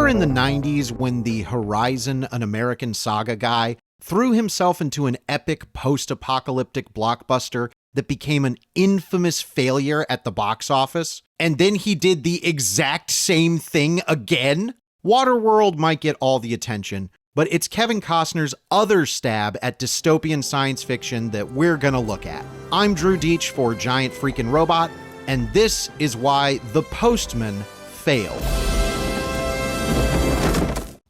in the 90s when the Horizon, an American Saga guy, threw himself into an epic post-apocalyptic blockbuster that became an infamous failure at the box office, and then he did the exact same thing again? Waterworld might get all the attention, but it's Kevin Costner's other stab at dystopian science fiction that we're gonna look at. I'm Drew Deitch for Giant Freakin' Robot, and this is why The Postman failed.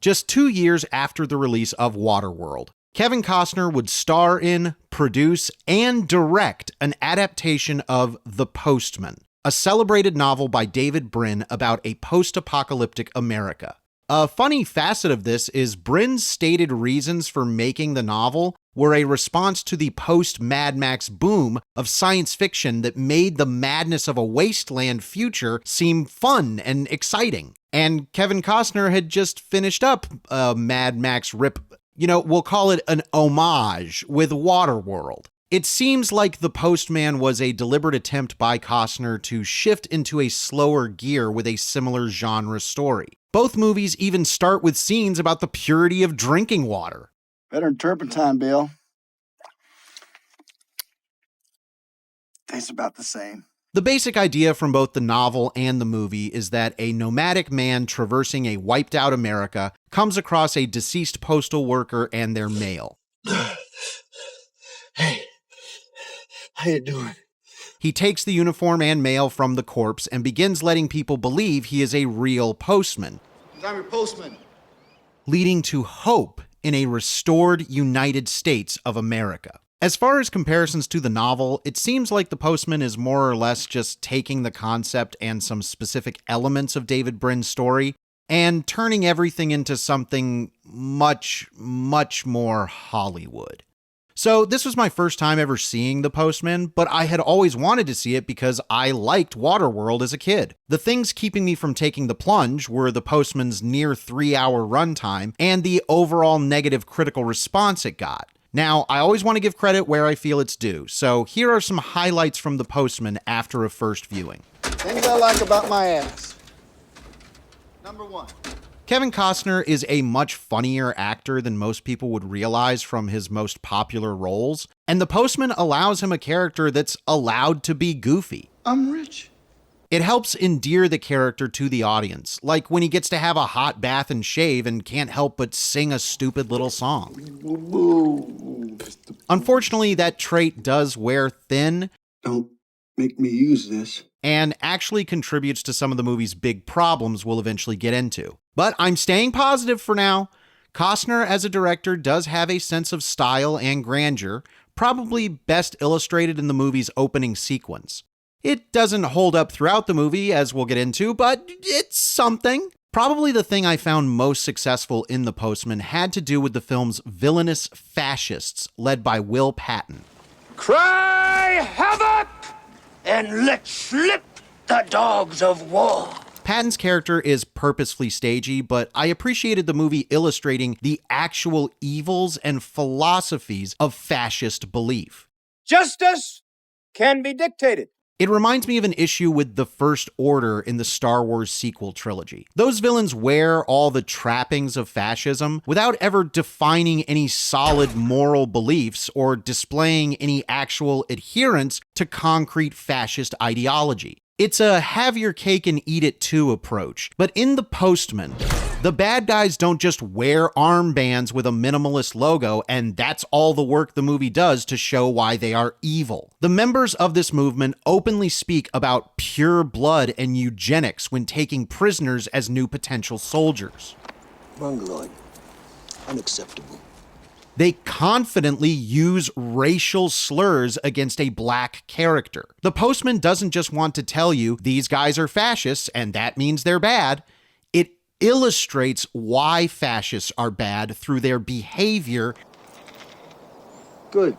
Just 2 years after the release of Waterworld, Kevin Costner would star in, produce, and direct an adaptation of The Postman, a celebrated novel by David Brin about a post-apocalyptic America. A funny facet of this is Brin's stated reasons for making the novel were a response to the post-Mad Max boom of science fiction that made the madness of a wasteland future seem fun and exciting. And Kevin Costner had just finished up a Mad Max rip, we'll call it an homage with Waterworld. It seems like The Postman was a deliberate attempt by Costner to shift into a slower gear with a similar genre story. Both movies even start with scenes about the purity of drinking water. Better than turpentine, Bill. Tastes about the same. The basic idea from both the novel and the movie is that a nomadic man traversing a wiped-out America comes across a deceased postal worker and their mail. Hey, how you doing? He takes the uniform and mail from the corpse and begins letting people believe he is a real postman. I'm your postman. Leading to hope in a restored United States of America. As far as comparisons to the novel, it seems like The Postman is more or less just taking the concept and some specific elements of David Brin's story and turning everything into something much, much more Hollywood. So this was my first time ever seeing The Postman, but I had always wanted to see it because I liked Waterworld as a kid. The things keeping me from taking the plunge were The Postman's near 3-hour runtime and the overall negative critical response it got. Now, I always want to give credit where I feel it's due, so here are some highlights from The Postman after a first viewing. Things I like about my ass. Number 1. Kevin Costner is a much funnier actor than most people would realize from his most popular roles, and The Postman allows him a character that's allowed to be goofy. I'm rich. It helps endear the character to the audience, like when he gets to have a hot bath and shave and can't help but sing a stupid little song. Unfortunately, that trait does wear thin. Don't make me use this. And actually contributes to some of the movie's big problems we'll eventually get into. But I'm staying positive for now. Costner as a director does have a sense of style and grandeur, probably best illustrated in the movie's opening sequence. It doesn't hold up throughout the movie, as we'll get into, but it's something. Probably the thing I found most successful in The Postman had to do with the film's villainous fascists led by Will Patton. Cry havoc and let slip the dogs of war. Patton's character is purposefully stagey, but I appreciated the movie illustrating the actual evils and philosophies of fascist belief. Justice can be dictated. It reminds me of an issue with the First Order in the Star Wars sequel trilogy. Those villains wear all the trappings of fascism without ever defining any solid moral beliefs or displaying any actual adherence to concrete fascist ideology. It's a have your cake and eat it too approach. But in The Postman, the bad guys don't just wear armbands with a minimalist logo, and that's all the work the movie does to show why they are evil. The members of this movement openly speak about pure blood and eugenics when taking prisoners as new potential soldiers. Mongoloid. Unacceptable. They confidently use racial slurs against a black character. The Postman doesn't just want to tell you these guys are fascists and that means they're bad. It illustrates why fascists are bad through their behavior. Good.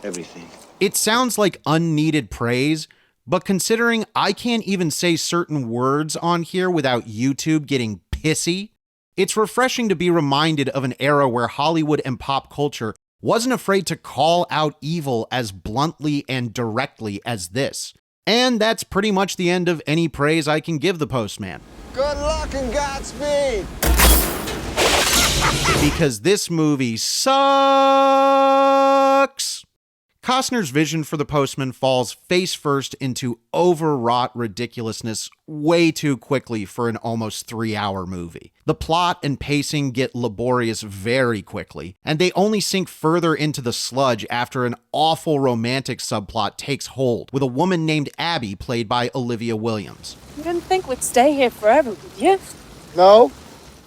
Everything. It sounds like unneeded praise, but considering I can't even say certain words on here without YouTube getting pissy, it's refreshing to be reminded of an era where Hollywood and pop culture wasn't afraid to call out evil as bluntly and directly as this. And that's pretty much the end of any praise I can give The Postman. Good luck and Godspeed. Because this movie sucks. Costner's vision for the Postman falls face first into overwrought ridiculousness way too quickly for an almost 3-hour movie. The plot and pacing get laborious very quickly, and they only sink further into the sludge after an awful romantic subplot takes hold, with a woman named Abby played by Olivia Williams. You didn't think we'd stay here forever, did you? No?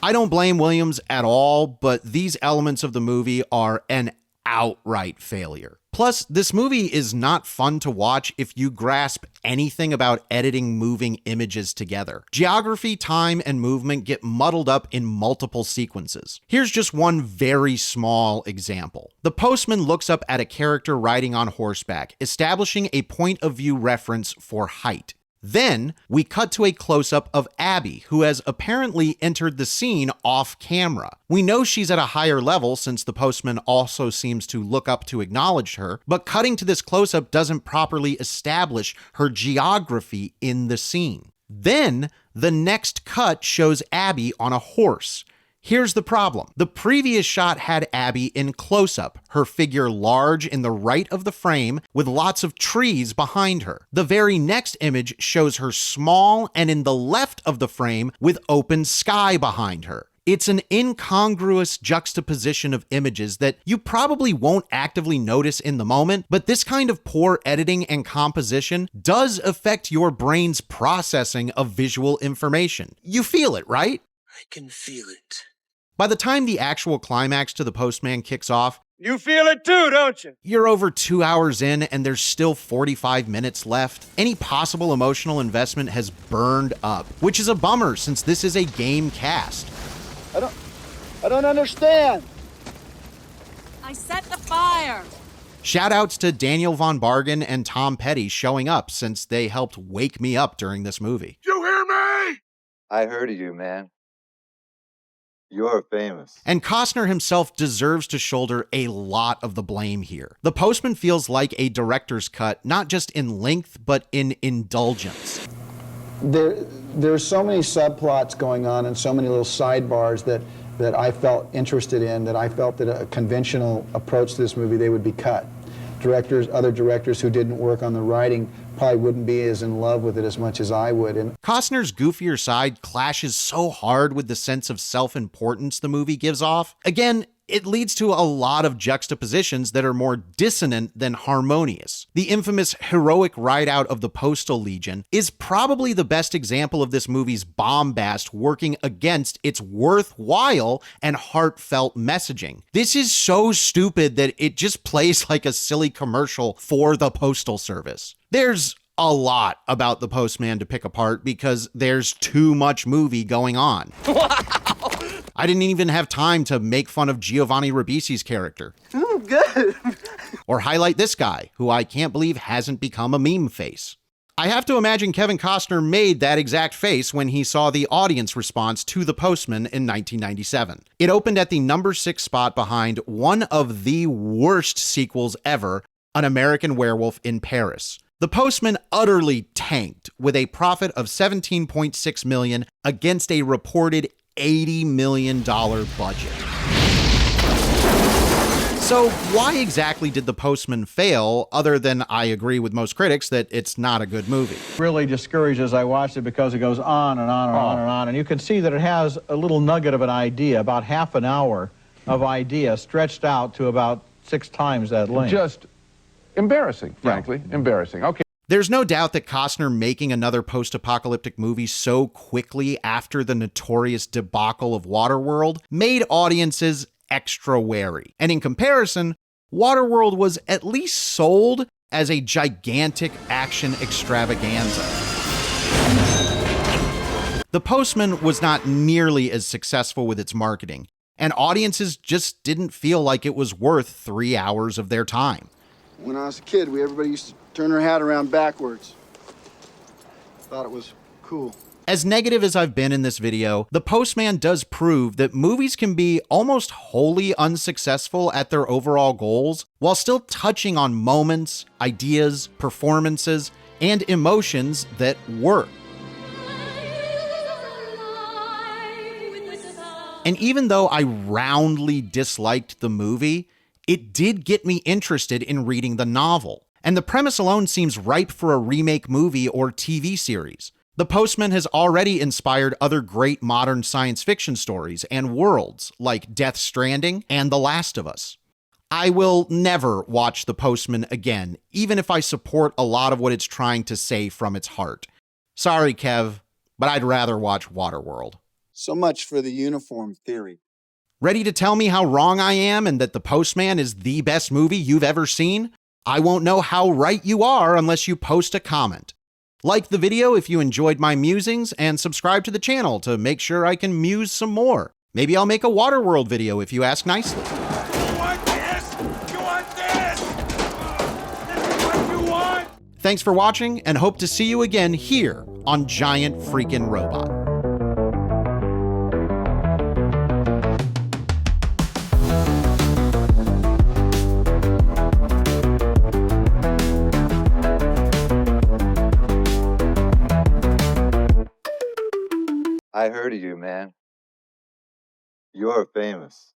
I don't blame Williams at all, but these elements of the movie are an outright failure. Plus, this movie is not fun to watch if you grasp anything about editing moving images together. Geography, time, and movement get muddled up in multiple sequences. Here's just one very small example. The Postman looks up at a character riding on horseback, establishing a point of view reference for height. Then, we cut to a close-up of Abby, who has apparently entered the scene off camera. We know she's at a higher level since the Postman also seems to look up to acknowledge her, but cutting to this close-up doesn't properly establish her geography in the scene. Then, the next cut shows Abby on a horse. Here's the problem. The previous shot had Abby in close-up, her figure large in the right of the frame with lots of trees behind her. The very next image shows her small and in the left of the frame with open sky behind her. It's an incongruous juxtaposition of images that you probably won't actively notice in the moment, but this kind of poor editing and composition does affect your brain's processing of visual information. You feel it, right? I can feel it. By the time the actual climax to the Postman kicks off, You feel it too, don't you? you're over 2 hours in and there's still 45 minutes left. Any possible emotional investment has burned up, which is a bummer since this is a game cast. I don't understand. I set the fire. Shoutouts to Daniel Von Bargen and Tom Petty showing up since they helped wake me up during this movie. You hear me? I heard of you, man. You're famous. And Costner himself deserves to shoulder a lot of the blame here. The Postman feels like a director's cut, not just in length, but in indulgence. There's so many subplots going on and so many little sidebars that I felt interested in, that I felt that a conventional approach to this movie, they would be cut. Other directors who didn't work on the writing probably wouldn't be as in love with it as much as I would. And Costner's goofier side clashes so hard with the sense of self-importance the movie gives off. Again, it leads to a lot of juxtapositions that are more dissonant than harmonious. The infamous heroic ride-out of the Postal Legion is probably the best example of this movie's bombast working against its worthwhile and heartfelt messaging. This is so stupid that it just plays like a silly commercial for the Postal Service. There's a lot about the Postman to pick apart because there's too much movie going on. I didn't even have time to make fun of Giovanni Ribisi's character. Good. Or highlight this guy, who I can't believe hasn't become a meme face. I have to imagine Kevin Costner made that exact face when he saw the audience response to The Postman in 1997. It opened at the number 6 spot behind one of the worst sequels ever, An American Werewolf in Paris. The Postman utterly tanked with a profit of $17.6 million against a reported $80 million budget. So why exactly did The Postman fail, other than I agree with most critics that it's not a good movie? Really discouraged as I watched it because it goes on and on and on and on, and you can see that it has a little nugget of an idea, about half an hour of idea stretched out to about 6 times that length. Just embarrassing, frankly. Embarrassing. Okay. There's no doubt that Costner making another post-apocalyptic movie so quickly after the notorious debacle of Waterworld made audiences extra wary. And in comparison, Waterworld was at least sold as a gigantic action extravaganza. The Postman was not nearly as successful with its marketing, and audiences just didn't feel like it was worth 3 hours of their time. When I was a kid, everybody used to turn their hat around backwards. Thought it was cool. As negative as I've been in this video, The Postman does prove that movies can be almost wholly unsuccessful at their overall goals while still touching on moments, ideas, performances, and emotions that work. And even though I roundly disliked the movie, it did get me interested in reading the novel. And the premise alone seems ripe for a remake movie or TV series. The Postman has already inspired other great modern science fiction stories and worlds like Death Stranding and The Last of Us. I will never watch The Postman again, even if I support a lot of what it's trying to say from its heart. Sorry, Kev, but I'd rather watch Waterworld. So much for the uniform theory. Ready to tell me how wrong I am and that The Postman is the best movie you've ever seen? I won't know how right you are unless you post a comment. Like the video if you enjoyed my musings, and subscribe to the channel to make sure I can muse some more. Maybe I'll make a Waterworld video if you ask nicely. You want this? You want this? This is what you want? Thanks for watching, and hope to see you again here on Giant Freakin' Robot. I heard of you, man. You're famous.